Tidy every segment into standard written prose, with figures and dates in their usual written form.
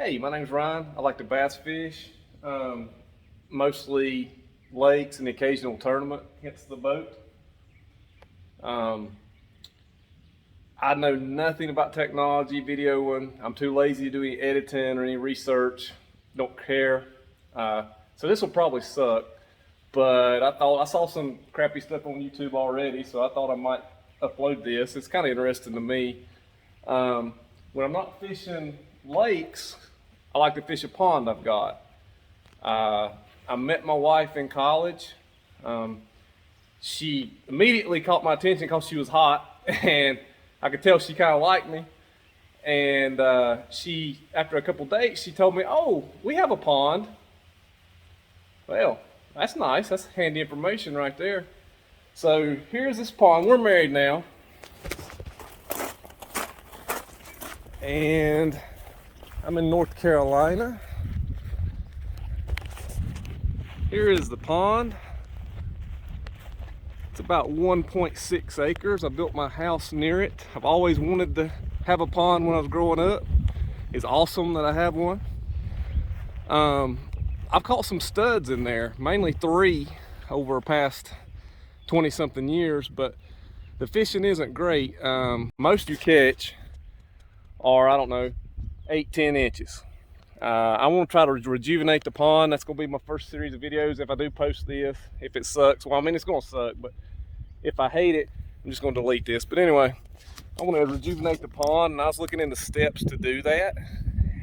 Hey, my name's Ryan. I like to bass fish, mostly lakes and the occasional tournament, hence the boat. I know nothing about technology, videoing. I'm too lazy to do any editing or any research. Don't care. So this will probably suck, but I saw some crappy stuff on YouTube already, so I thought I might upload this. It's kind of interesting to me. When I'm not fishing lakes, I like to fish a pond I've got. I met my wife in college. She immediately caught my attention because she was hot, and I could tell she kind of liked me. And after a couple dates, she told me, "Oh, we have a pond." Well, that's nice. That's handy information right there. So here's this pond. We're married now. And I'm in North Carolina. Here is the pond. It's about 1.6 acres. I built my house near it. I've always wanted to have a pond when I was growing up. It's awesome that I have one. I've caught some studs in there, mainly 3 over the past 20 something years, but the fishing isn't great. Most you catch are, I don't know, 8-10 inches. I want to try to rejuvenate the pond. That's going to be my first series of videos if I do post this. If it sucks, well, I mean, it's going to suck, but if I hate it, I'm just going to delete this. But anyway, I want to rejuvenate the pond, and I was looking into steps to do that,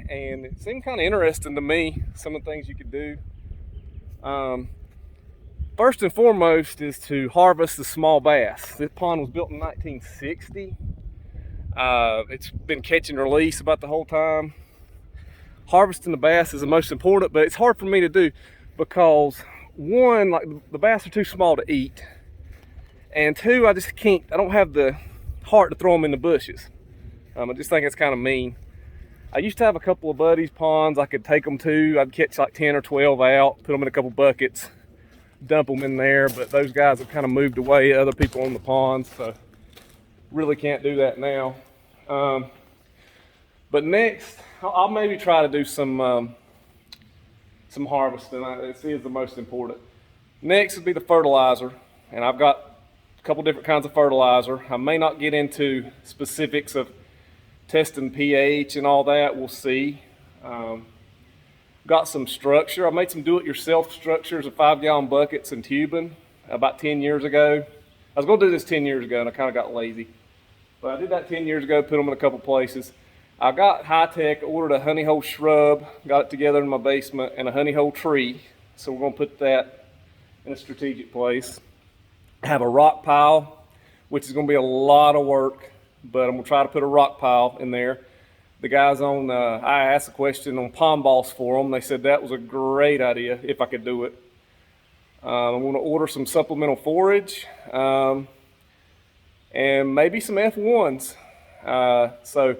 and it seemed kind of interesting to me, some of the things you could do. First and foremost is to harvest the small bass. This pond was built in 1960. It's been catch and release about the whole time. Harvesting the bass is the most important, but it's hard for me to do because 1, like the bass are too small to eat, and 2, I don't have the heart to throw them in the bushes. I just think it's kind of mean. I used to have a couple of buddies' ponds I could take them to. I'd catch like 10 or 12 out, put them in a couple buckets, dump them in there, but those guys have kind of moved away, other people on the ponds, so really can't do that now. But next, I'll maybe try to do some harvesting. This is the most important. Next would be the fertilizer, and I've got a couple different kinds of fertilizer. I may not get into specifics of testing pH and all that. We'll see. Got some structure. I made some do-it-yourself structures of 5-gallon buckets and tubing about 10 years ago. I was going to do this 10 years ago, and I kind of got lazy. But I did that 10 years ago, put them in a couple places. I got high-tech, ordered a honey hole shrub, got it together in my basement, and a honey hole tree. So we're going to put that in a strategic place. I have a rock pile, which is going to be a lot of work, but I'm going to try to put a rock pile in there. The guys I asked a question on Pond Boss for them. They said that was a great idea if I could do it. I'm going to order some supplemental forage. And maybe some F1s. So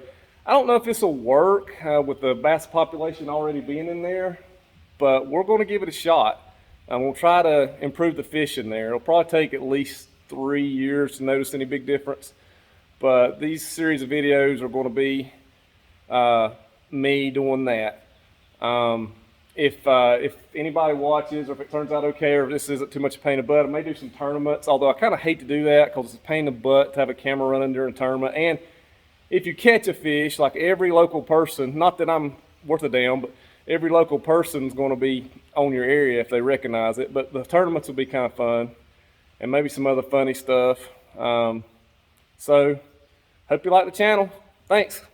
I don't know if this will work with the bass population already being in there, but we're going to give it a shot. I'm going to try to improve the fish in there. It'll probably take at least 3 years to notice any big difference, but these series of videos are going to be me doing that. If anybody watches, or if it turns out okay, or if this isn't too much a pain in the butt, I may do some tournaments, although I kind of hate to do that because it's a pain in the butt to have a camera running during a tournament. And if you catch a fish, like every local person, not that I'm worth a damn, but every local person's going to be on your area if they recognize it. But the tournaments will be kind of fun, and maybe some other funny stuff. So hope you like the channel. Thanks.